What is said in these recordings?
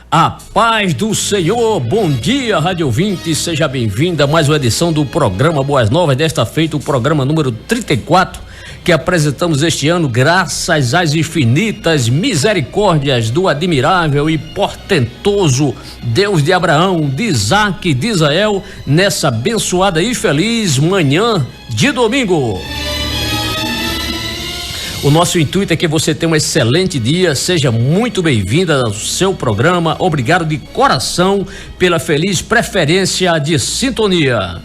A paz do Senhor, bom dia, rádio ouvinte, seja bem-vinda a mais uma edição do programa Boas Novas, desta feita o programa número 34, que apresentamos este ano graças às infinitas misericórdias do admirável e portentoso Deus de Abraão, de Isaac e de Israel, nessa abençoada e feliz manhã de domingo. O nosso intuito é que você tenha um excelente dia, seja muito bem-vinda ao seu programa, obrigado de coração pela feliz preferência de sintonia.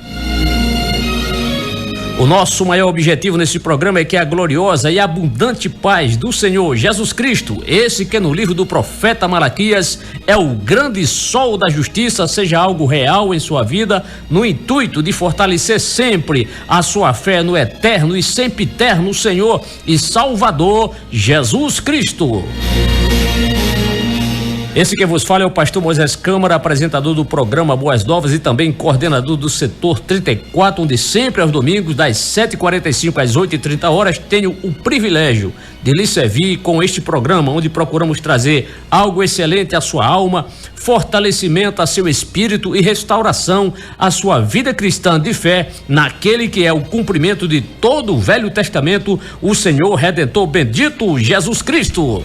O nosso maior objetivo nesse programa é que a gloriosa e abundante paz do Senhor Jesus Cristo, esse que no livro do profeta Malaquias é o grande sol da justiça, seja algo real em sua vida, no intuito de fortalecer sempre a sua fé no eterno e sempre eterno Senhor e Salvador Jesus Cristo. Esse que vos fala é o pastor Moisés Câmara, apresentador do programa Boas Novas e também coordenador do setor 34, onde sempre aos domingos, das 7h45 às 8h30, tenho o privilégio de lhe servir com este programa, onde procuramos trazer algo excelente à sua alma, fortalecimento a seu espírito e restauração à sua vida cristã de fé naquele que é o cumprimento de todo o Velho Testamento, o Senhor Redentor bendito Jesus Cristo.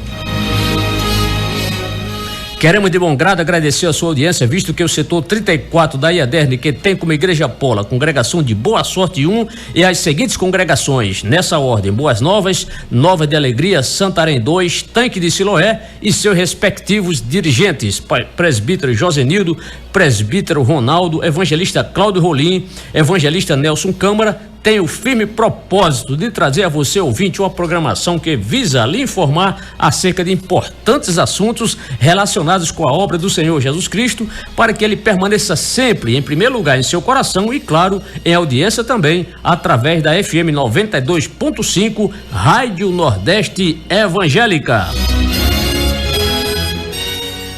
Queremos de bom grado agradecer a sua audiência, visto que o setor 34 da IADERN, que tem como igreja Pola, congregação de Boa Sorte 1 e as seguintes congregações, nessa ordem: Boas Novas, Nova de Alegria, Santarém 2, Tanque de Siloé e seus respectivos dirigentes, presbítero Josenildo, presbítero Ronaldo, evangelista Cláudio Rolim, evangelista Nelson Câmara. Tem o firme propósito de trazer a você, ouvinte, uma programação que visa lhe informar acerca de importantes assuntos relacionados com a obra do Senhor Jesus Cristo, para que ele permaneça sempre em primeiro lugar em seu coração e, claro, em audiência também através da FM 92.5, Rádio Nordeste Evangélica.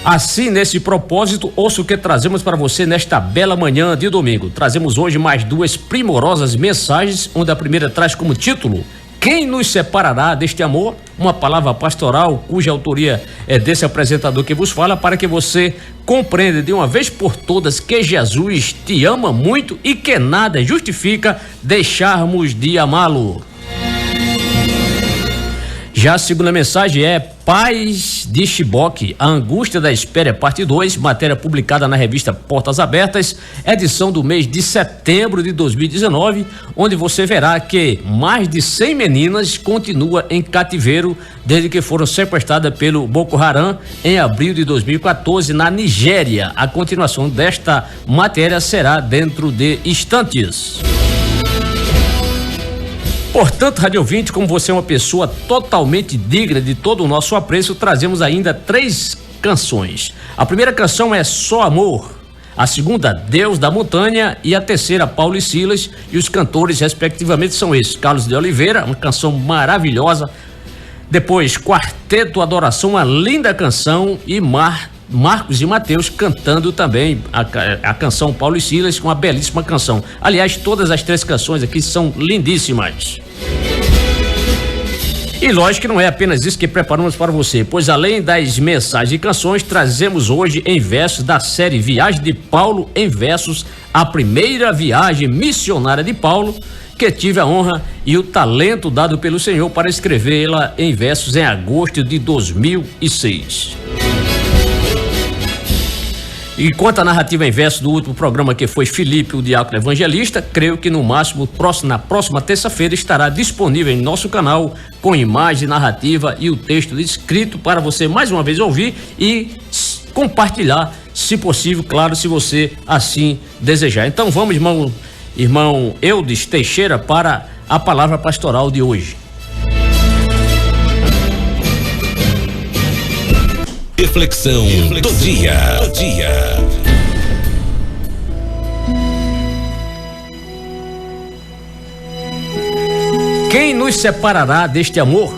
Assim, nesse propósito, ouça o que trazemos para você nesta bela manhã de domingo. Trazemos hoje mais duas primorosas mensagens, onde a primeira traz como título: Quem nos separará deste amor? Uma palavra pastoral cuja autoria é desse apresentador que vos fala, para que você compreenda de uma vez por todas que Jesus te ama muito e que nada justifica deixarmos de amá-lo. Já a segunda mensagem é Paz de Chiboque, a angústia da espera, parte 2, matéria publicada na revista Portas Abertas, edição do mês de setembro de 2019, onde você verá que mais de 100 meninas continuam em cativeiro desde que foram sequestradas pelo Boko Haram em abril de 2014 na Nigéria. A continuação desta matéria será dentro de instantes. Portanto, rádio ouvinte, como você é uma pessoa totalmente digna de todo o nosso apreço, trazemos ainda 3 canções. A primeira canção é Só Amor, a segunda, Deus da Montanha, e a terceira, Paulo e Silas, e os cantores respectivamente são esses: Carlos de Oliveira, uma canção maravilhosa, depois Quarteto Adoração, uma linda canção, e Marcos e Mateus cantando também a canção Paulo e Silas, uma belíssima canção. Aliás, todas as 3 canções aqui são lindíssimas. E lógico que não é apenas isso que preparamos para você, pois além das mensagens e canções, trazemos hoje em versos da série Viagem de Paulo em Versos, a primeira viagem missionária de Paulo, que tive a honra e o talento dado pelo Senhor para escrevê-la em versos em agosto de 2006. E quanto à narrativa em verso do último programa, que foi Filipe, o diácono evangelista, creio que no máximo na próxima terça-feira estará disponível em nosso canal com imagem, narrativa e o texto escrito para você mais uma vez ouvir e compartilhar, se possível, claro, se você assim desejar. Então vamos, irmão Eudes Teixeira, para a palavra pastoral de hoje. Reflexão do dia. Quem nos separará deste amor?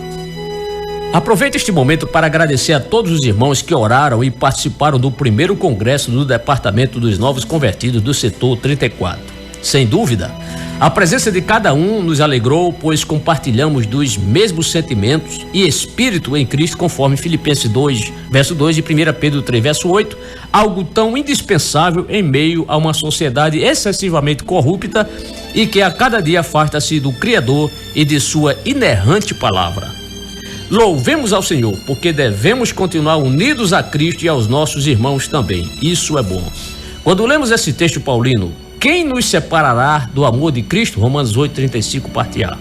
Aproveito este momento para agradecer a todos os irmãos que oraram e participaram do primeiro congresso do Departamento dos Novos Convertidos do setor 34. Sem dúvida, a presença de cada um nos alegrou, pois compartilhamos dos mesmos sentimentos e espírito em Cristo, conforme Filipenses 2, verso 2 e 1 Pedro 3, verso 8, algo tão indispensável em meio a uma sociedade excessivamente corrupta e que a cada dia afasta-se do Criador e de sua inerrante palavra. Louvemos ao Senhor, porque devemos continuar unidos a Cristo e aos nossos irmãos também. Isso é bom. Quando lemos esse texto paulino, quem nos separará do amor de Cristo? Romanos 8:35, parte A.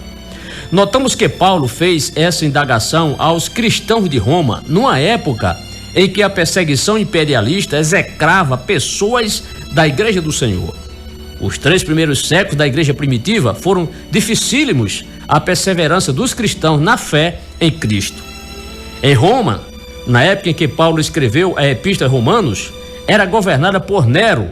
Notamos que Paulo fez essa indagação aos cristãos de Roma, numa época em que a perseguição imperialista execrava pessoas da Igreja do Senhor. Os 3 primeiros séculos da Igreja primitiva foram dificílimos à perseverança dos cristãos na fé em Cristo. Em Roma, na época em que Paulo escreveu a Epístola aos Romanos, era governada por Nero,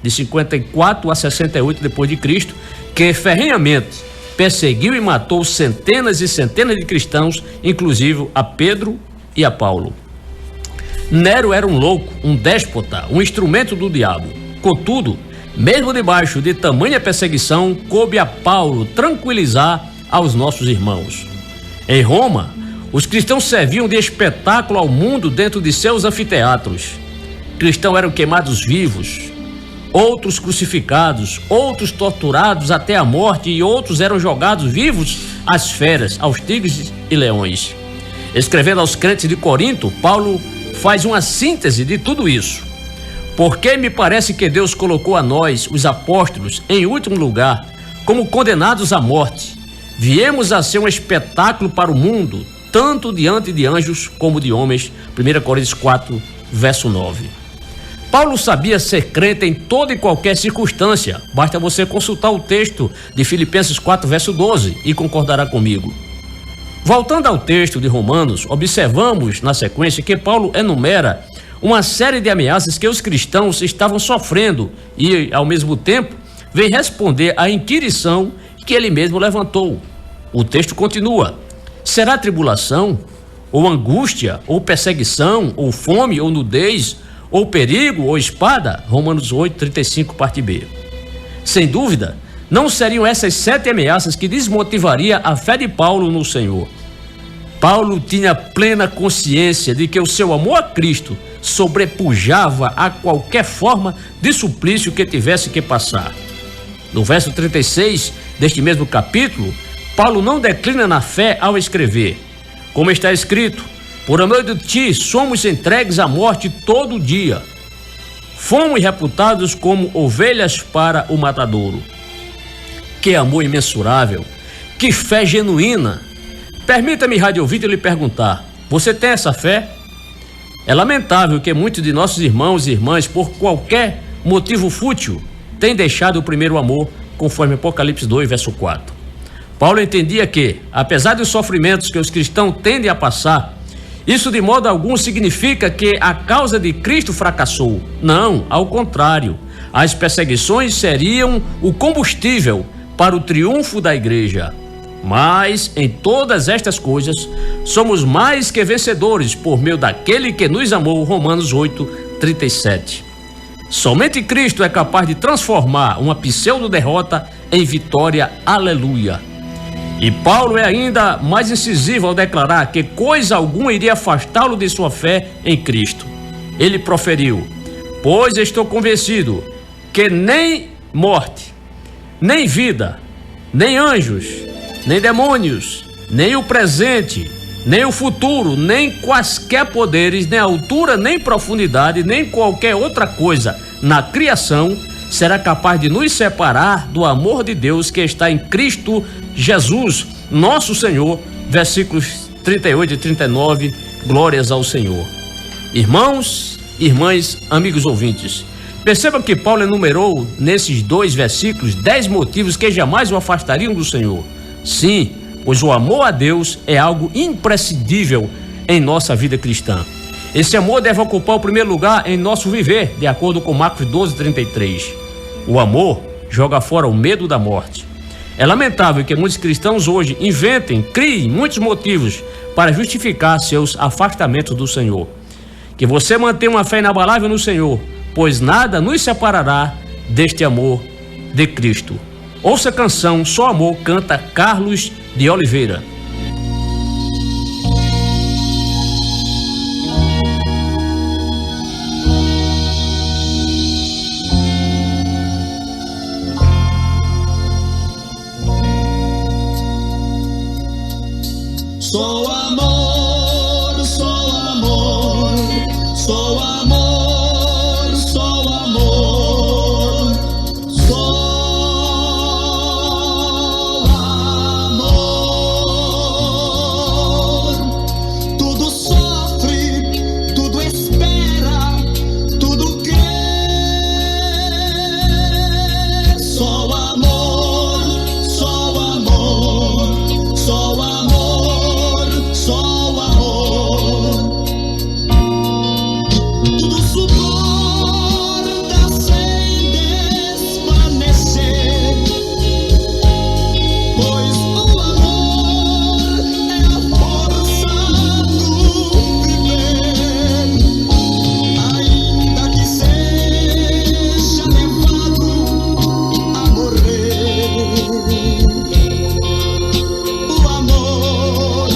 de 54 a 68 depois de Cristo, que ferrenhamente perseguiu e matou centenas e centenas de cristãos, inclusive a Pedro e a Paulo. Nero era um louco, um déspota, um instrumento do diabo. Contudo, mesmo debaixo de tamanha perseguição, coube a Paulo tranquilizar aos nossos irmãos. Em Roma, os cristãos serviam de espetáculo ao mundo dentro de seus anfiteatros. Cristãos eram queimados vivos, outros crucificados, outros torturados até a morte e outros eram jogados vivos às feras, aos tigres e leões. Escrevendo aos crentes de Corinto, Paulo faz uma síntese de tudo isso. Porque me parece que Deus colocou a nós, os apóstolos, em último lugar, como condenados à morte. Viemos a ser um espetáculo para o mundo, tanto diante de anjos como de homens. 1 Coríntios 4, verso 9. Paulo sabia ser crente em toda e qualquer circunstância. Basta você consultar o texto de Filipenses 4, verso 12 e concordará comigo. Voltando ao texto de Romanos, observamos na sequência que Paulo enumera uma série de ameaças que os cristãos estavam sofrendo e, ao mesmo tempo, vem responder à inquirição que ele mesmo levantou. O texto continua: será tribulação, ou angústia, ou perseguição, ou fome, ou nudez, ou perigo, ou espada? Romanos 8, 35, parte B. Sem dúvida, não seriam essas 7 ameaças que desmotivaria a fé de Paulo no Senhor. Paulo tinha plena consciência de que o seu amor a Cristo sobrepujava a qualquer forma de suplício que tivesse que passar. No verso 36 deste mesmo capítulo, Paulo não declina na fé ao escrever: como está escrito, por amor de ti somos entregues à morte todo dia. Fomos reputados como ovelhas para o matadouro. Que amor imensurável, que fé genuína. Permita-me, rádio ouvinte, lhe perguntar: você tem essa fé? É lamentável que muitos de nossos irmãos e irmãs, por qualquer motivo fútil, tenham deixado o primeiro amor, conforme Apocalipse 2, verso 4. Paulo entendia que, apesar dos sofrimentos que os cristãos tendem a passar, isso de modo algum significa que a causa de Cristo fracassou. Não, ao contrário. As perseguições seriam o combustível para o triunfo da igreja. Mas, em todas estas coisas, somos mais que vencedores por meio daquele que nos amou. Romanos 8, 37. Somente Cristo é capaz de transformar uma pseudo-derrota em vitória. Aleluia. E Paulo é ainda mais incisivo ao declarar que coisa alguma iria afastá-lo de sua fé em Cristo. Ele proferiu: pois estou convencido que nem morte, nem vida, nem anjos, nem demônios, nem o presente, nem o futuro, nem quaisquer poderes, nem altura, nem profundidade, nem qualquer outra coisa na criação será capaz de nos separar do amor de Deus que está em Cristo Jesus, nosso Senhor. Versículos 38 e 39, glórias ao Senhor. Irmãos, irmãs, amigos ouvintes, percebam que Paulo enumerou nesses 2 versículos 10 motivos que jamais o afastariam do Senhor. Sim, pois o amor a Deus é algo imprescindível em nossa vida cristã. Esse amor deve ocupar o primeiro lugar em nosso viver, de acordo com Marcos 12, 33. O amor joga fora o medo da morte. É lamentável que muitos cristãos hoje criem muitos motivos para justificar seus afastamentos do Senhor. Que você mantenha uma fé inabalável no Senhor, pois nada nos separará deste amor de Cristo. Ouça a canção Só Amor, canta Carlos de Oliveira. Sou amor, sou amor, sou amor, sou amor, sou amor. Tudo sofre, tudo espera, tudo crê. Sou amor, sou amor, sou amor. Sou amor, tudo suporta sem desvanecer, pois o amor é a força do viver, ainda que seja levado a morrer. O amor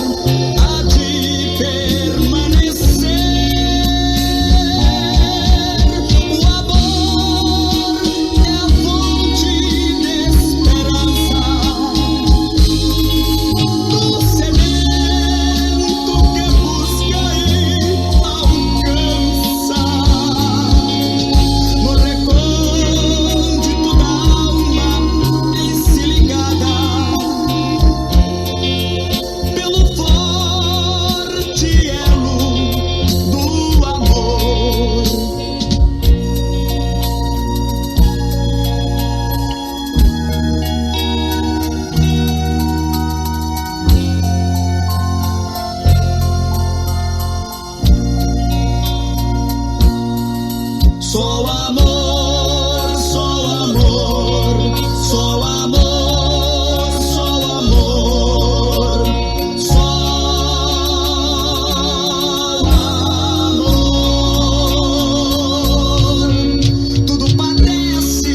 Sou amor, sou amor, sou amor, sou amor, sou amor. Tudo padece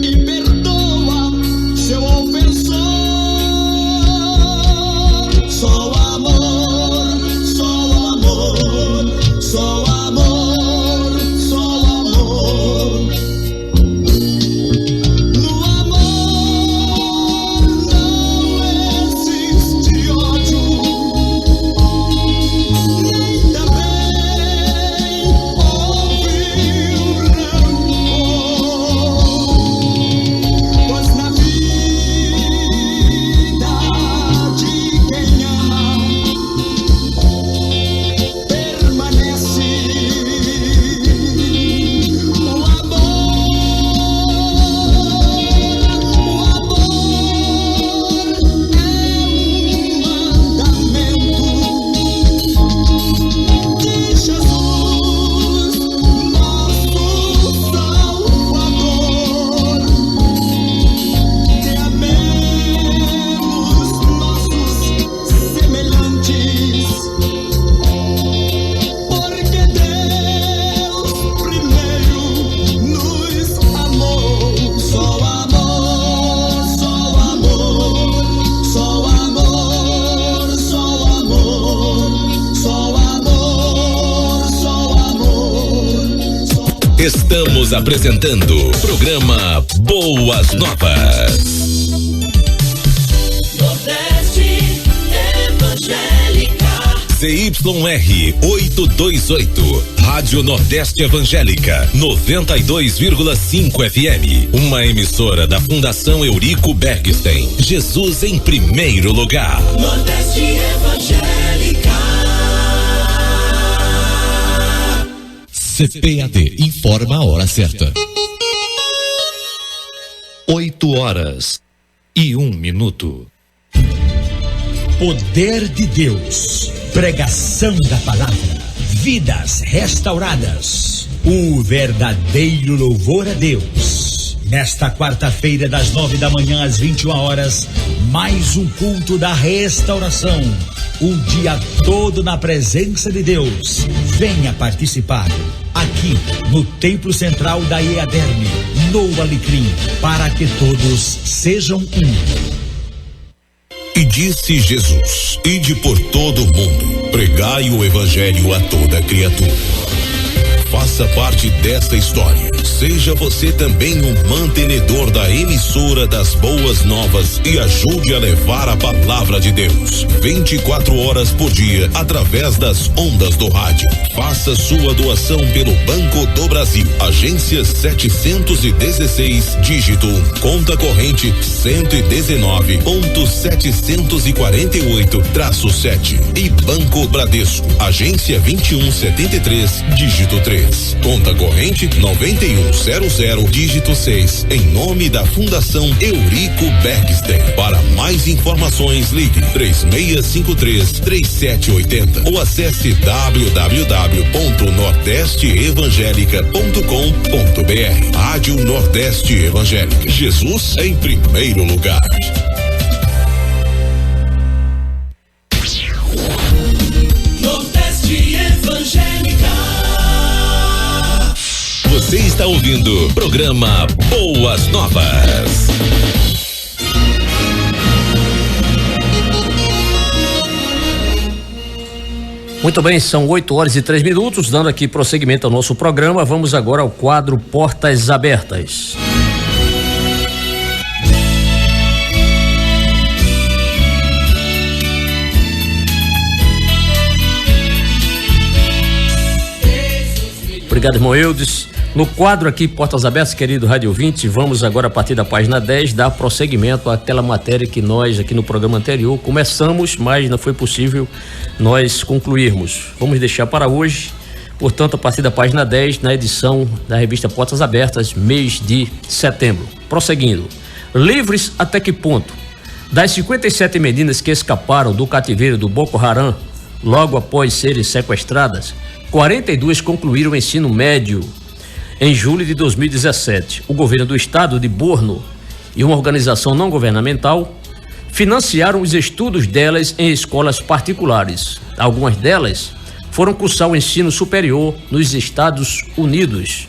e perdoa seu ofensor. Sou amor, sou amor, sou amor. Estamos apresentando o programa Boas Novas. Nordeste Evangélica. CYR 828, Rádio Nordeste Evangélica, 92,5 FM. Uma emissora da Fundação Eurico Bergstein. Jesus em primeiro lugar. Nordeste Evangélica. CPAD informa a hora certa. 8h01. Poder de Deus, pregação da palavra, vidas restauradas, o verdadeiro louvor a Deus. Nesta quarta-feira, das 9 da manhã às 21 horas, mais um culto da restauração. Um dia todo na presença de Deus. Venha participar aqui no Templo Central da EADERN, no Alecrim, para que todos sejam um. E disse Jesus: ide por todo o mundo, pregai o evangelho a toda criatura. Faça parte desta história. Seja você também um mantenedor da emissora das boas novas e ajude a levar a palavra de Deus 24 horas por dia através das ondas do rádio. Faça sua doação pelo Banco do Brasil, agência 716, dígito 1, conta corrente 119.748-7 e Banco Bradesco, agência 2173, dígito 3, conta corrente 9100, dígito 6, em nome da Fundação Eurico Bergstein. Para mais informações, ligue 3653-3780 ou acesse www.nordesteevangelica.com.br. Rádio Nordeste Evangélica. Jesus em primeiro lugar. Nordeste Evangélica. Você está ouvindo programa Boas Novas. Muito bem, são 8h03, dando aqui prosseguimento ao nosso programa. Vamos agora ao quadro Portas Abertas. Obrigado, irmão Eudes. No quadro aqui, Portas Abertas, querido rádio ouvinte, vamos agora, a partir da página 10, dar prosseguimento àquela matéria que nós, aqui no programa anterior, começamos, mas não foi possível nós concluirmos. Vamos deixar para hoje, portanto, a partir da página 10, na edição da revista Portas Abertas, mês de setembro. Prosseguindo. Livres até que ponto? Das 57 meninas que escaparam do cativeiro do Boko Haram, logo após serem sequestradas, 42 concluíram o ensino médio. Em julho de 2017, o governo do estado de Borno e uma organização não governamental financiaram os estudos delas em escolas particulares. Algumas delas foram cursar o ensino superior nos Estados Unidos.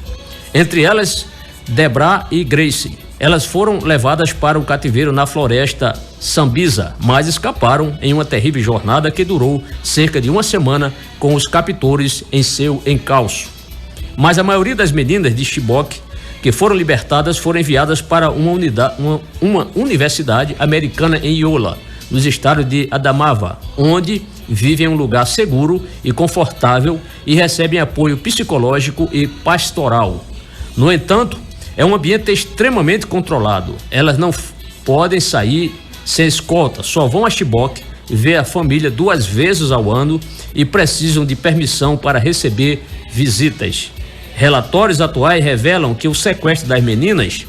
Entre elas, Debra e Grace. Elas foram levadas para o cativeiro na floresta Sambisa, mas escaparam em uma terrível jornada que durou cerca de uma semana com os captores em seu encalço. Mas a maioria das meninas de Chibok que foram libertadas foram enviadas para uma universidade americana em Yola, nos estados de Adamawa, onde vivem em um lugar seguro e confortável e recebem apoio psicológico e pastoral. No entanto, é um ambiente extremamente controlado. Elas não podem sair sem escolta, só vão a Chibok ver a família 2 vezes ao ano e precisam de permissão para receber visitas. Relatórios atuais revelam que o sequestro das meninas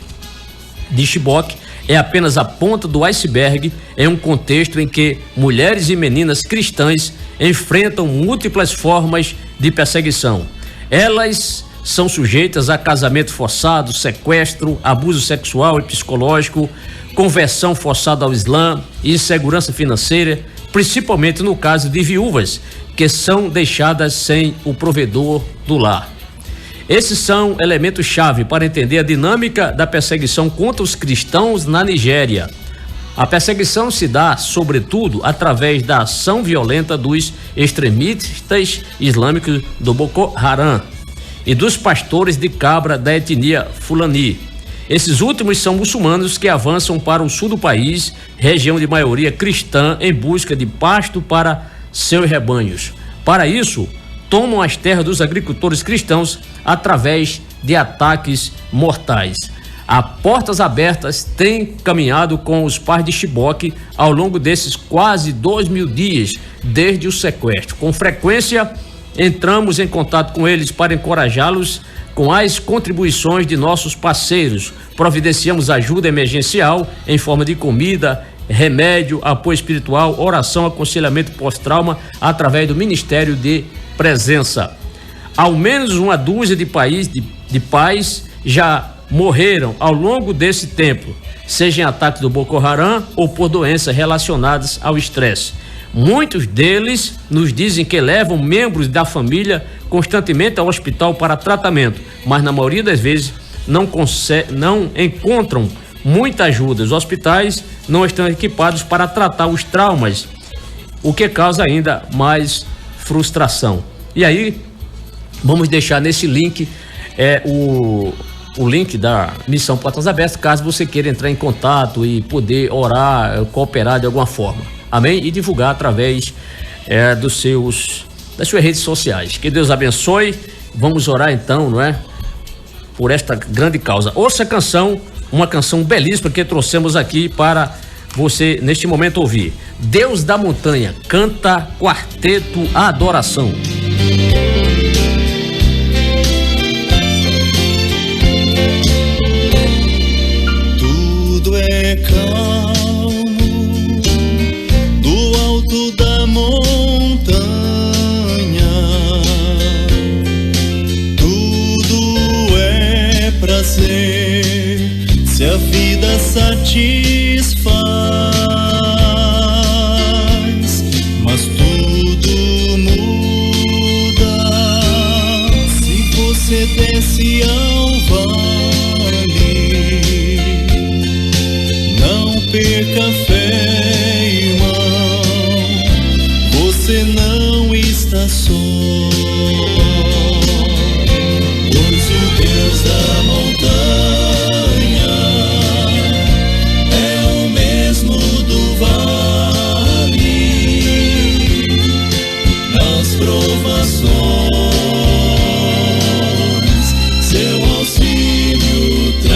de Chibok é apenas a ponta do iceberg em um contexto em que mulheres e meninas cristãs enfrentam múltiplas formas de perseguição. Elas são sujeitas a casamento forçado, sequestro, abuso sexual e psicológico, conversão forçada ao Islã e insegurança financeira, principalmente no caso de viúvas que são deixadas sem o provedor do lar. Esses são elementos-chave para entender a dinâmica da perseguição contra os cristãos na Nigéria. A perseguição se dá, sobretudo, através da ação violenta dos extremistas islâmicos do Boko Haram e dos pastores de cabra da etnia Fulani. Esses últimos são muçulmanos que avançam para o sul do país, região de maioria cristã, em busca de pasto para seus rebanhos. Para isso, tomam as terras dos agricultores cristãos através de ataques mortais. A Portas Abertas tem caminhado com os pais de Chibok ao longo desses quase 2.000 dias desde o sequestro. Com frequência, entramos em contato com eles para encorajá-los com as contribuições de nossos parceiros. Providenciamos ajuda emergencial em forma de comida, remédio, apoio espiritual, oração, aconselhamento pós-trauma através do Ministério de Presença. Ao menos uma dúzia de pais já morreram ao longo desse tempo, seja em ataques do Boko Haram ou por doenças relacionadas ao estresse. Muitos deles nos dizem que levam membros da família constantemente ao hospital para tratamento, mas na maioria das vezes não encontram muita ajuda. Os hospitais não estão equipados para tratar os traumas, o que causa ainda mais frustração. E aí, vamos deixar nesse link o link da Missão Portas Abertas, caso você queira entrar em contato e poder orar, cooperar de alguma forma. Amém? E divulgar através das suas redes sociais. Que Deus abençoe. Vamos orar então, não é? Por esta grande causa. Ouça a canção, uma canção belíssima que trouxemos aqui para você neste momento ouvir. Deus da Montanha, canta Quarteto Adoração. Tudo é calmo do alto da montanha, tudo é prazer se a vida satisfaz, mas tudo muda se você desce ao vale. Não perca fé, irmão, você não está só, pois o Deus da montanha é o mesmo do vale. Nas provações seu auxílio traz.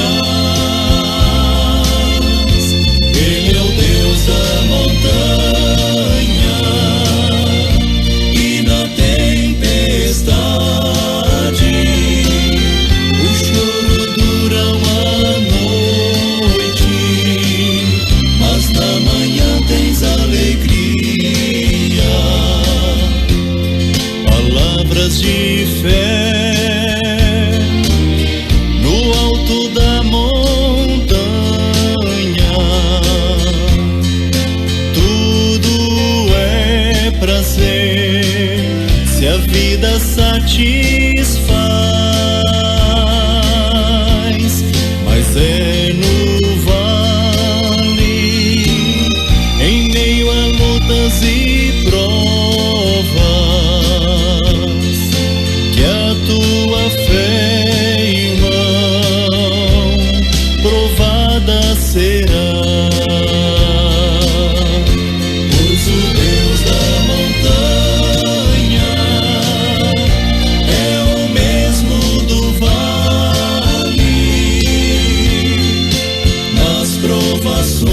Ele é o Deus da montanha e na tempestade o choro dura uma noite, mas na manhã tens alegria. Palavras de fé no alto da montanha, tudo é prazer se a vida satisfaz, mas é no vale, em meio a lutas e provas, que a tua fé, irmão, provada será. Pois o Deus da montanha é o mesmo do vale. Nas provações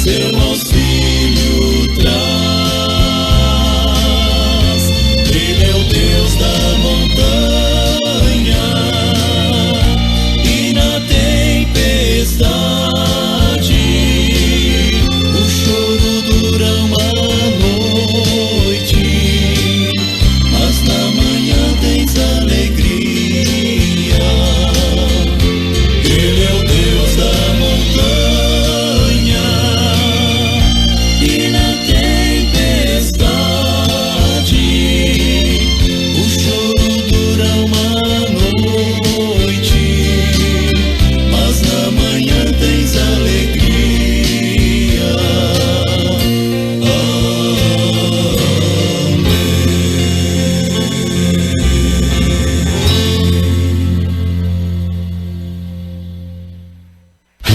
seu auxílio traz. Ele é o Deus da montanha e na tempestade o choro dura uma noite, mas na manhã tens alegria. Ele é o Deus da montanha e na tempestade o choro dura uma noite, mas na manhã tens alegria.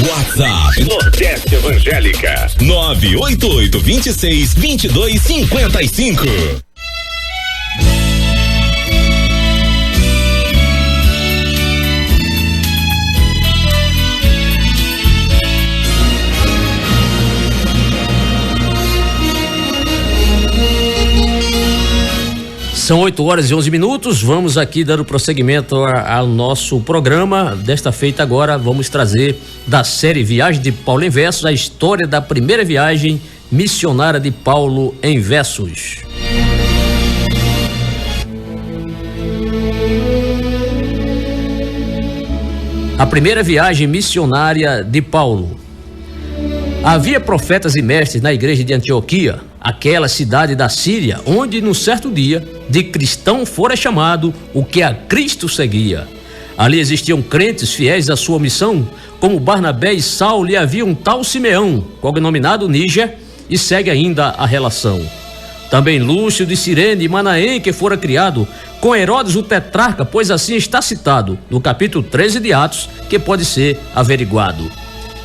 WhatsApp Nordeste Evangélica 988262255. São 8h11. Vamos aqui dando prosseguimento ao nosso programa. Desta feita agora vamos trazer da série Viagem de Paulo em Versos a história da primeira viagem missionária de Paulo em Versos. A primeira viagem missionária de Paulo. Havia profetas e mestres na igreja de Antioquia, aquela cidade da Síria, onde num certo dia de cristão fora chamado o que a Cristo seguia. Ali existiam crentes fiéis à sua missão, como Barnabé e Saulo, e havia um tal Simeão, cognominado Níger, e segue ainda a relação. Também Lúcio de Cirene e Manaém, que fora criado com Herodes o tetrarca, pois assim está citado no capítulo 13 de Atos, que pode ser averiguado.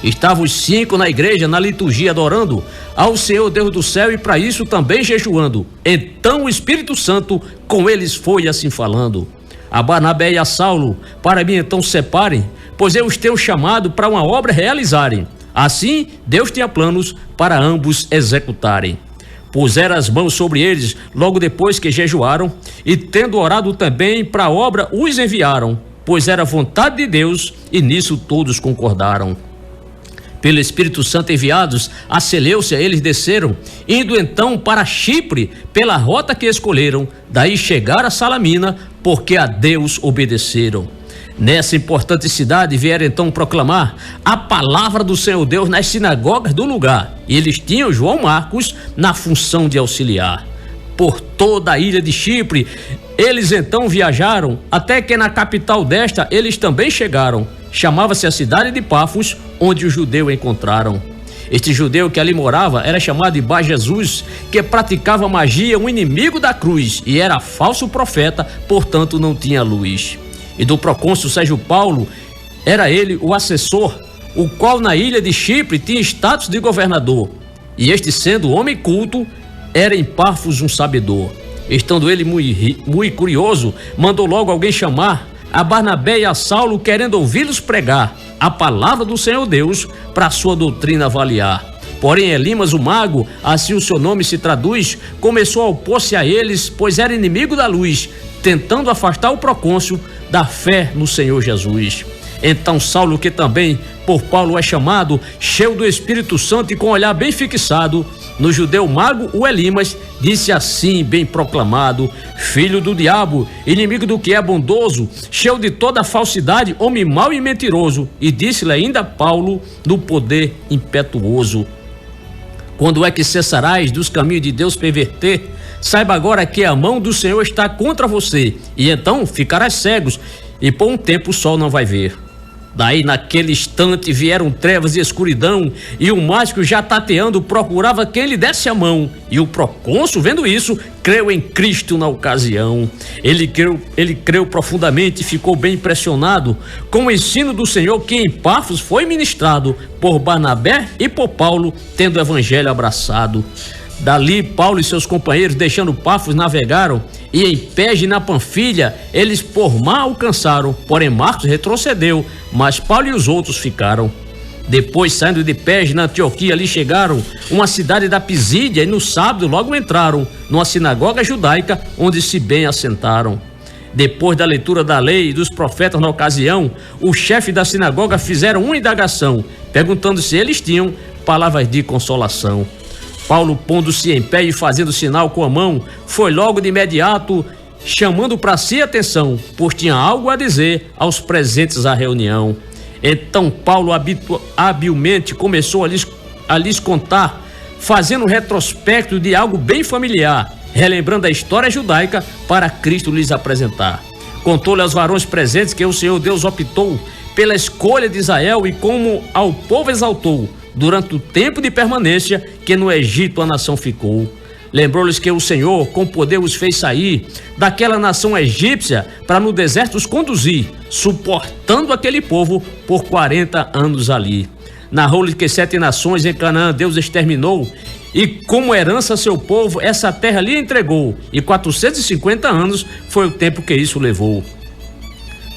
Estavam os 5 na igreja, na liturgia, adorando ao Senhor Deus do céu, e para isso também jejuando. Então o Espírito Santo com eles foi assim falando: a Barnabé e a Saulo, para mim então separem, pois eu os tenho chamado para uma obra realizarem. Assim Deus tinha planos para ambos executarem. Puseram as mãos sobre eles logo depois que jejuaram, e tendo orado também para a obra os enviaram, pois era vontade de Deus, e nisso todos concordaram. Pelo Espírito Santo enviados, a Seleucia eles desceram, indo então para Chipre, pela rota que escolheram, daí chegaram a Salamina, porque a Deus obedeceram. Nessa importante cidade vieram então proclamar a palavra do Senhor Deus nas sinagogas do lugar, e eles tinham João Marcos na função de auxiliar. Por toda a ilha de Chipre, eles então viajaram, até que na capital desta eles também chegaram. Chamava-se a cidade de Pafos, onde os judeus encontraram. Este judeu que ali morava era chamado de Bar Jesus, que praticava magia, um inimigo da cruz, e era falso profeta, portanto não tinha luz. E do procônsul Sérgio Paulo, era ele o assessor, o qual na ilha de Chipre tinha status de governador. E este, sendo homem culto, era em Pafos um sabedor. Estando ele muito curioso, mandou logo alguém chamar a Barnabé e a Saulo, querendo ouvi-los pregar a palavra do Senhor Deus para a sua doutrina avaliar. Porém Elimas o mago, assim o seu nome se traduz, começou a opor-se a eles, pois era inimigo da luz, tentando afastar o procônsul da fé no Senhor Jesus. Então Saulo, que também por Paulo é chamado, cheio do Espírito Santo e com olhar bem fixado no judeu mago o Elimas, disse assim bem proclamado: filho do diabo, inimigo do que é bondoso, cheio de toda falsidade, homem mau e mentiroso. E disse-lhe ainda Paulo no poder impetuoso: quando é que cessarás dos caminhos de Deus perverter? Saiba agora que a mão do Senhor está contra você, e então ficarás cegos, e por um tempo o sol não vai ver. Daí naquele instante vieram trevas e escuridão, e o mágico já tateando procurava quem lhe desse a mão, e o procônsul, vendo isso, creu em Cristo na ocasião. Ele creu profundamente e ficou bem impressionado com o ensino do Senhor, que em Pafos foi ministrado por Barnabé e por Paulo, tendo o evangelho abraçado. Dali Paulo e seus companheiros, deixando Pafos, navegaram, e em Perge, na Panfilha, eles por mar alcançaram. Porém Marcos retrocedeu, mas Paulo e os outros ficaram. Depois, saindo de Perge, na Antioquia, ali chegaram uma cidade da Pisídia, e no sábado logo entraram numa sinagoga judaica, onde se bem assentaram. Depois da leitura da lei e dos profetas na ocasião, o chefe da sinagoga fizeram uma indagação, perguntando se eles tinham palavras de consolação. Paulo, pondo-se em pé e fazendo sinal com a mão, foi logo de imediato, chamando para si atenção, pois tinha algo a dizer aos presentes à reunião. Então Paulo habilmente começou a lhes contar, fazendo um retrospecto de algo bem familiar, relembrando a história judaica para Cristo lhes apresentar. Contou-lhe aos varões presentes que o Senhor Deus optou pela escolha de Israel, e como ao povo exaltou durante o tempo de permanência que no Egito a nação ficou. Lembrou-lhes que o Senhor com poder os fez sair daquela nação egípcia para no deserto os conduzir, suportando aquele povo por 40 anos ali. Narrou-lhes que 7 nações em Canaã Deus exterminou, e como herança seu povo essa terra lhe entregou, e 450 anos foi o tempo que isso levou.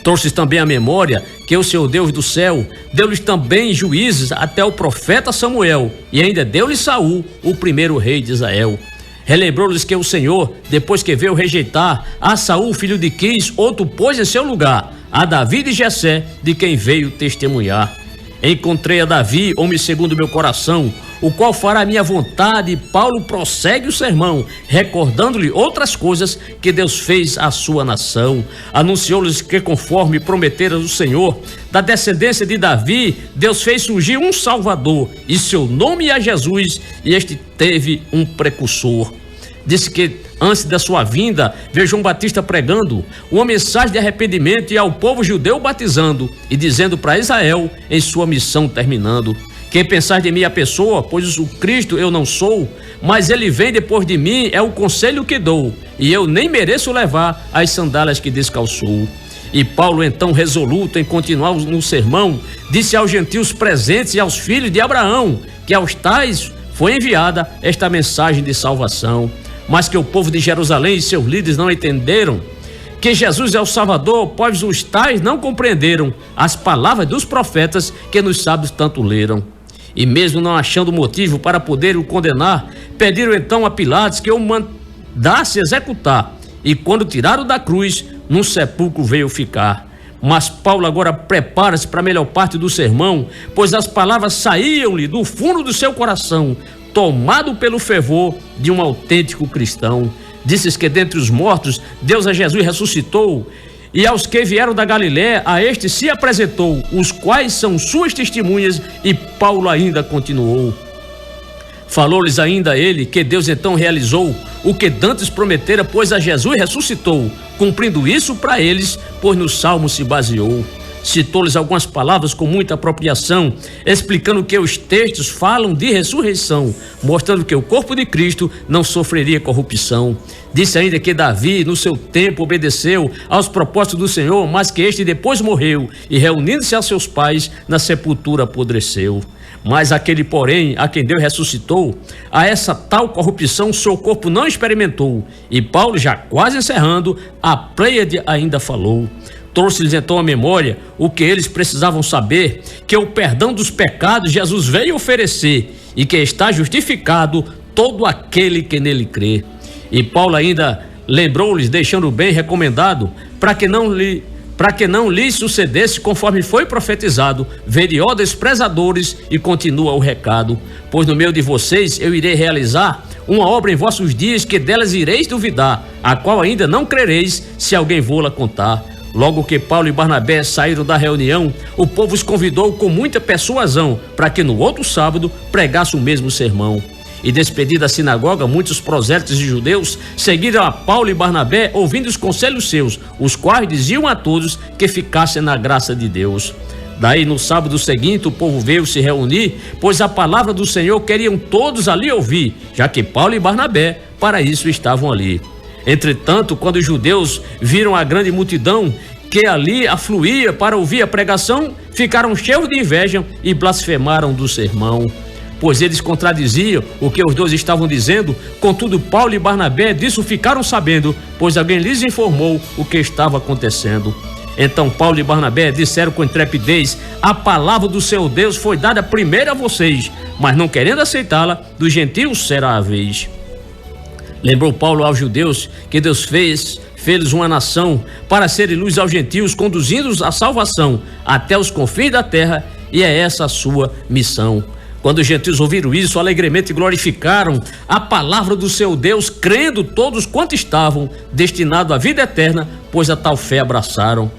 Trouxe também a memória que o Senhor Deus do céu deu-lhes também juízes até o profeta Samuel, e ainda deu-lhes Saul, o primeiro rei de Israel. Relembrou-lhes que o Senhor, depois que veio rejeitar a Saul, filho de Quis, outro pôs em seu lugar, a Davi de Jessé, de quem veio testemunhar. Encontrei a Davi, homem segundo meu coração, o qual fará a minha vontade. Paulo prossegue o sermão, recordando-lhe outras coisas que Deus fez à sua nação. Anunciou-lhes que, conforme prometera o Senhor, da descendência de Davi, Deus fez surgir um Salvador, e seu nome é Jesus, e este teve um precursor. Disse que Antes da sua vinda, veio João Batista pregando uma mensagem de arrependimento e ao povo judeu batizando e dizendo para Israel em sua missão terminando: quem pensar de mim a pessoa, pois o Cristo eu não sou, mas ele vem depois de mim, é o conselho que dou, e eu nem mereço levar as sandálias que descalçou. E Paulo, então, resoluto em continuar no sermão, disse aos gentios presentes e aos filhos de Abraão, que aos tais foi enviada esta mensagem de salvação, mas que o povo de Jerusalém e seus líderes não entenderam que Jesus é o Salvador, pois os tais não compreenderam as palavras dos profetas que nos sábios tanto leram. E mesmo não achando motivo para poder o condenar, pediram então a Pilatos que o mandasse executar, e quando tiraram da cruz, num sepulcro veio ficar. Mas Paulo agora prepara-se para a melhor parte do sermão, pois as palavras saíam-lhe do fundo do seu coração, tomado pelo fervor de um autêntico cristão. Dizes que dentre os mortos Deus a Jesus ressuscitou, e aos que vieram da Galiléia a este se apresentou, os quais são suas testemunhas. E Paulo ainda continuou. Falou-lhes ainda ele que Deus então realizou o que dantes prometera, pois a Jesus ressuscitou, cumprindo isso para eles, pois no Salmo se baseou. Citou-lhes algumas palavras com muita apropriação, explicando que os textos falam de ressurreição, mostrando que o corpo de Cristo não sofreria corrupção. Disse ainda que Davi, no seu tempo, obedeceu aos propósitos do Senhor, mas que este depois morreu e, reunindo-se aos seus pais, na sepultura apodreceu. Mas aquele, porém, a quem Deus ressuscitou, a essa tal corrupção seu corpo não experimentou. E Paulo, já quase encerrando, a Pleiade ainda falou. Trouxe-lhes então à memória o que eles precisavam saber, que o perdão dos pecados Jesus veio oferecer, e que está justificado todo aquele que nele crê. E Paulo ainda lembrou-lhes, deixando bem recomendado, para que não lhes sucedesse conforme foi profetizado, vede ó desprezadores, e continua o recado: pois no meio de vocês eu irei realizar uma obra em vossos dias, que delas ireis duvidar, a qual ainda não crereis, se alguém vô-la contar. Logo que Paulo e Barnabé saíram da reunião, o povo os convidou com muita persuasão, para que no outro sábado pregasse o mesmo sermão. E despedida a sinagoga, muitos prosélitos e judeus seguiram a Paulo e Barnabé, ouvindo os conselhos seus, os quais diziam a todos que ficassem na graça de Deus. Daí no sábado seguinte o povo veio se reunir, pois a palavra do Senhor queriam todos ali ouvir, já que Paulo e Barnabé para isso estavam ali. Entretanto, quando os judeus viram a grande multidão que ali afluía para ouvir a pregação, ficaram cheios de inveja e blasfemaram do sermão, pois eles contradiziam o que os dois estavam dizendo. Contudo, Paulo e Barnabé disso ficaram sabendo, pois alguém lhes informou o que estava acontecendo. Então Paulo e Barnabé disseram com intrepidez: a palavra do seu Deus foi dada primeiro a vocês, mas não querendo aceitá-la, dos gentios será a vez. Lembrou Paulo aos judeus que Deus fez-lhes uma nação para serem luz aos gentios, conduzindo-os à salvação até os confins da terra, e é essa a sua missão. Quando os gentios ouviram isso, alegremente glorificaram a palavra do seu Deus, crendo todos quanto estavam destinados à vida eterna, pois a tal fé abraçaram.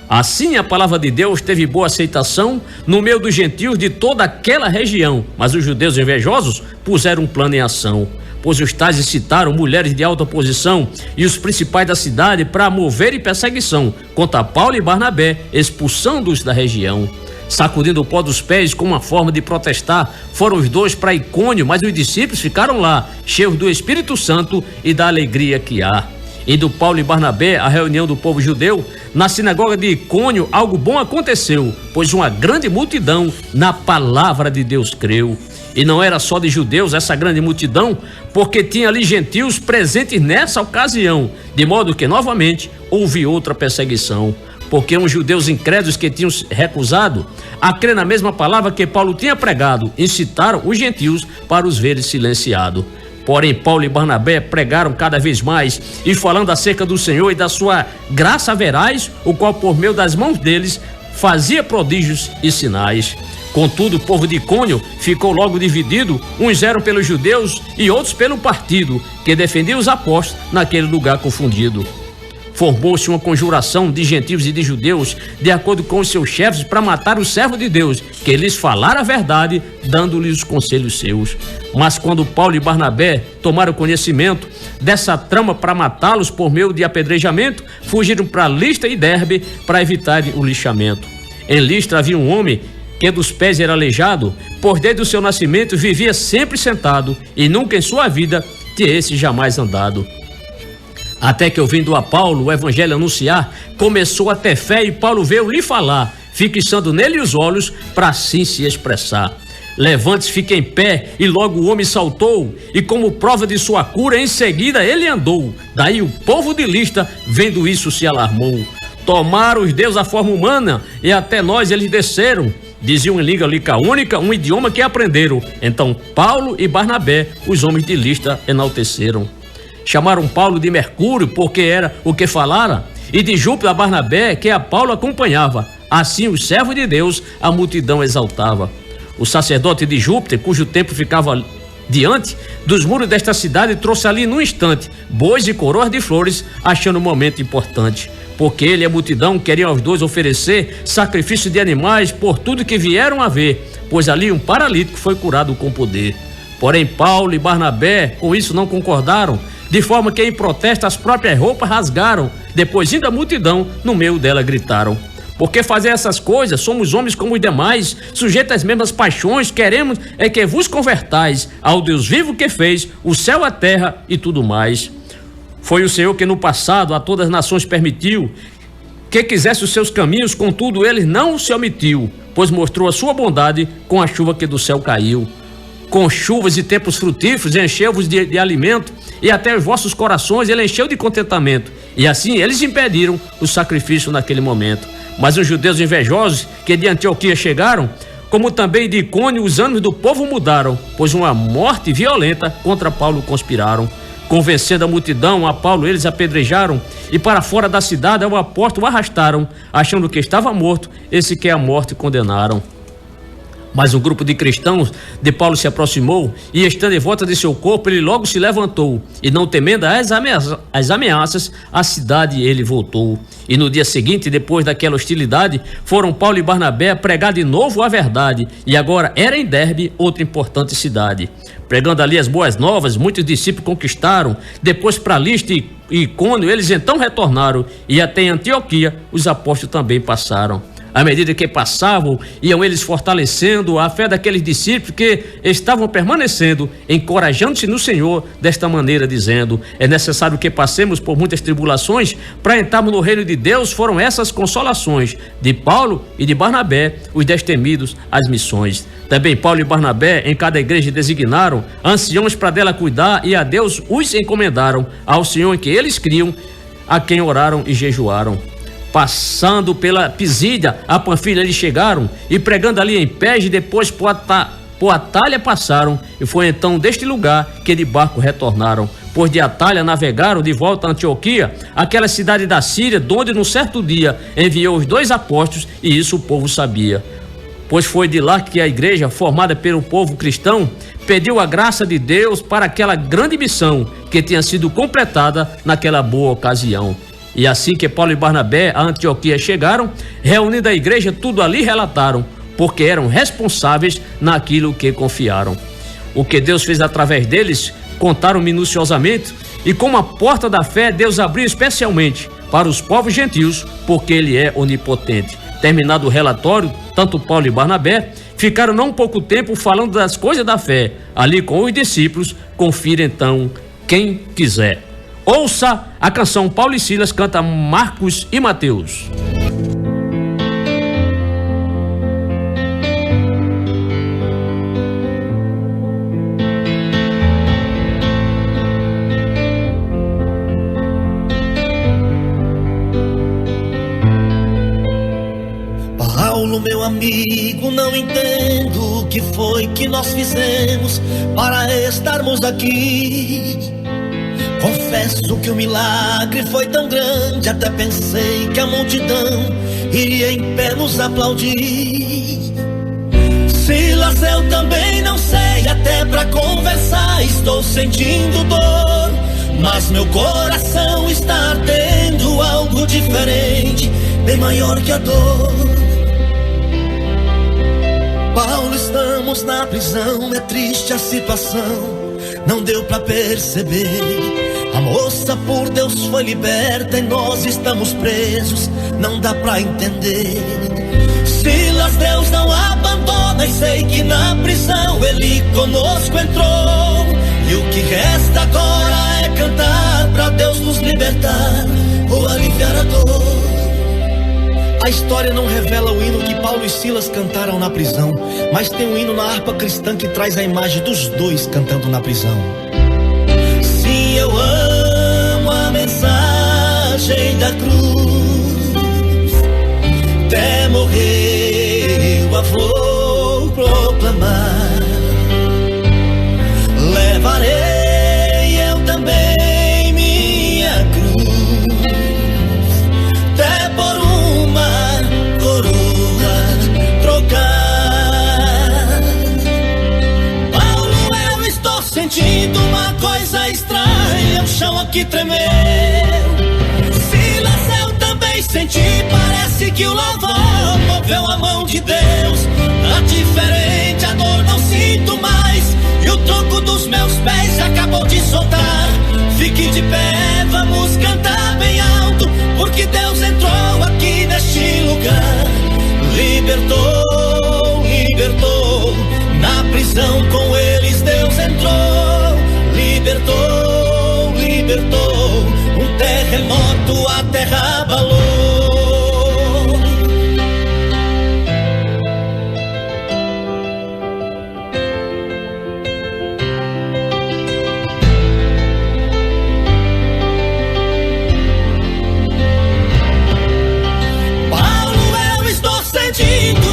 Assim a palavra de Deus teve boa aceitação no meio dos gentios de toda aquela região, mas os judeus invejosos puseram um plano em ação, pois os tais excitaram mulheres de alta posição e os principais da cidade para moverem perseguição contra Paulo e Barnabé, expulsando-os da região. Sacudindo o pó dos pés com uma forma de protestar, foram os dois para Icônio, mas os discípulos ficaram lá, cheios do Espírito Santo e da alegria que há. Indo Paulo e Barnabé à reunião do povo judeu, na sinagoga de Icônio, algo bom aconteceu, pois uma grande multidão na palavra de Deus creu. E não era só de judeus essa grande multidão, porque tinha ali gentios presentes nessa ocasião, de modo que novamente houve outra perseguição. Porque uns judeus incrédulos que tinham recusado a crer na mesma palavra que Paulo tinha pregado, incitaram os gentios para os verem silenciados. Porém, Paulo e Barnabé pregaram cada vez mais, e falando acerca do Senhor e da sua graça veraz, o qual por meio das mãos deles fazia prodígios e sinais. Contudo, o povo de Icônio ficou logo dividido, uns eram pelos judeus e outros pelo partido, que defendia os apóstolos naquele lugar confundido. Formou-se uma conjuração de gentios e de judeus, de acordo com os seus chefes, para matar o servo de Deus, que lhes falara a verdade, dando-lhes os conselhos seus. Mas quando Paulo e Barnabé tomaram conhecimento dessa trama para matá-los por meio de apedrejamento, fugiram para Listra e Derbe para evitarem o lixamento. Em Listra havia um homem que dos pés era aleijado, por desde o seu nascimento vivia sempre sentado, e nunca em sua vida tinha esse jamais andado. Até que, ouvindo a Paulo o evangelho anunciar, começou a ter fé, e Paulo veio lhe falar, fixando nele os olhos para assim se expressar. Levante-se, fique em pé, e logo o homem saltou, e como prova de sua cura, em seguida ele andou. Daí o povo de Listra, vendo isso, se alarmou. Tomaram os deuses a forma humana, e até nós eles desceram. Diziam em língua licaônica, um idioma que aprenderam. Então Paulo e Barnabé, os homens de Listra, enalteceram. Chamaram Paulo de Mercúrio, porque era o que falara, e de Júpiter a Barnabé, que a Paulo acompanhava. Assim os servos de Deus a multidão exaltava. O sacerdote de Júpiter, cujo templo ficava diante dos muros desta cidade, trouxe ali num instante bois e coroas de flores, achando um momento importante. Porque ele e a multidão queriam aos dois oferecer sacrifício de animais por tudo que vieram a ver, pois ali um paralítico foi curado com poder. Porém Paulo e Barnabé com isso não concordaram, de forma que em protesto as próprias roupas rasgaram, depois indo a multidão, no meio dela gritaram: por que fazer essas coisas? Somos homens como os demais, sujeitos às mesmas paixões, queremos é que vos convertais ao Deus vivo que fez o céu, a terra e tudo mais. Foi o Senhor que no passado a todas as nações permitiu que quisesse os seus caminhos, contudo ele não se omitiu, pois mostrou a sua bondade com a chuva que do céu caiu. Com chuvas e tempos frutíferos encheu-vos de alimento, e até os vossos corações ele encheu de contentamento. E assim eles impediram o sacrifício naquele momento. Mas os judeus invejosos que de Antioquia chegaram, como também de Icônio, os ânimos do povo mudaram, pois uma morte violenta contra Paulo conspiraram. Convencendo a multidão, a Paulo eles apedrejaram, e para fora da cidade ao apóstolo arrastaram, achando que estava morto, esse que a morte condenaram. Mas um grupo de cristãos de Paulo se aproximou, e estando em volta de seu corpo, ele logo se levantou, e não temendo as ameaças, à cidade ele voltou. E no dia seguinte, depois daquela hostilidade, foram Paulo e Barnabé pregar de novo a verdade, e agora era em Derbe, outra importante cidade. Pregando ali as boas novas, muitos discípulos conquistaram, depois para Listra e Icônio eles então retornaram, e até em Antioquia os apóstolos também passaram. À medida que passavam, iam eles fortalecendo a fé daqueles discípulos que estavam permanecendo, encorajando-se no Senhor, desta maneira dizendo: é necessário que passemos por muitas tribulações para entrarmos no reino de Deus. Foram essas consolações de Paulo e de Barnabé, os destemidos às missões. Também Paulo e Barnabé em cada igreja designaram anciãos para dela cuidar, e a Deus os encomendaram, ao Senhor em que eles criam, a quem oraram e jejuaram. Passando pela Pisídia, a Panfilha eles chegaram, e pregando ali em Perge, depois por Atalha passaram, e foi então deste lugar que de barco retornaram. Pois de Atalha navegaram de volta a Antioquia, aquela cidade da Síria, donde num certo dia enviou os dois apóstolos, e isso o povo sabia. Pois foi de lá que a igreja, formada pelo povo cristão, pediu a graça de Deus para aquela grande missão que tinha sido completada naquela boa ocasião. E assim que Paulo e Barnabé a Antioquia chegaram, reunindo a igreja, tudo ali relataram, porque eram responsáveis naquilo que confiaram. O que Deus fez através deles, contaram minuciosamente, e como a porta da fé, Deus abriu especialmente para os povos gentios, porque Ele é onipotente. Terminado o relatório, tanto Paulo e Barnabé ficaram não pouco tempo falando das coisas da fé, ali com os discípulos. Confira então quem quiser. Ouça a canção Paulo e Silas canta Marcos e Mateus. Paulo, meu amigo, não entendo o que foi que nós fizemos para estarmos aqui. Confesso que o milagre foi tão grande, até pensei que a multidão iria em pé nos aplaudir. Silas, eu também não sei, até pra conversar estou sentindo dor, mas meu coração está ardendo maior que a dor. Paulo, estamos na prisão, é triste a situação, não deu pra perceber. A moça por Deus foi liberta e nós estamos presos, não dá pra entender. Silas, Deus não abandona e sei que na prisão Ele conosco entrou. E o que resta agora é cantar pra Deus nos libertar ou aliviar a dor. A história não revela o hino que Paulo e Silas cantaram na prisão, mas tem um hino na harpa cristã que traz a imagem dos dois cantando na prisão. Sim, eu amo a mensagem da cruz, até morrer eu a vou proclamar. Levarei eu também minha cruz, até por uma coroa trocar. Paulo, eu estou sentindo uma coisa estranha, o chão aqui tremeu. Silas, eu também senti, parece que o louvor moveu a mão de Deus. Tá diferente, a dor não sinto mais, e o tronco dos meus pés acabou de soltar. Fique de pé, vamos cantar bem alto, porque Deus entrou aqui neste lugar. Libertou, libertou, na prisão com eles Deus entrou. Libertou, libertou, um terremoto a terra abalou.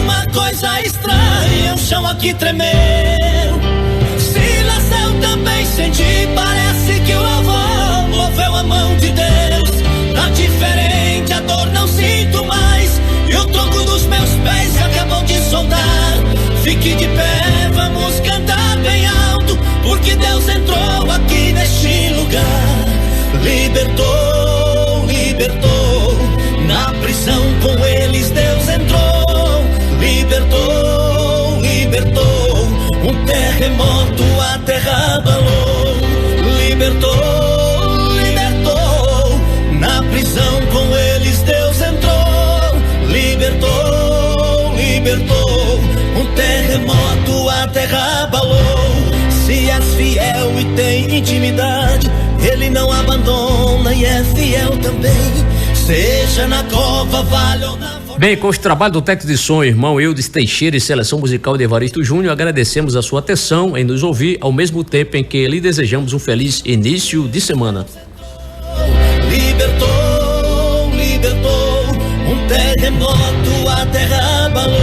Uma coisa estranha, o chão aqui tremeu. Silas, eu também senti, parece que o louvor moveu a mão de Deus. Tá diferente, a dor não sinto mais, e o tronco dos meus pés acabou de soltar. Fique de pé, vamos cantar bem alto, porque Deus entrou aqui neste lugar. Libertou, libertou, na prisão com eles Deus entrou. Libertou, libertou, um terremoto a terra abalou. Libertou, libertou, na prisão com eles Deus entrou. Libertou, libertou, um terremoto a terra abalou. Se és fiel e tem intimidade, Ele não abandona e é fiel também. Seja na cova, vale ou na... Bem, com o trabalho do técnico de som, irmão Eudes Teixeira, e seleção musical de Evaristo Júnior, agradecemos a sua atenção em nos ouvir, ao mesmo tempo em que lhe desejamos um feliz início de semana. Libertou, libertou, um terremoto a terra abalou.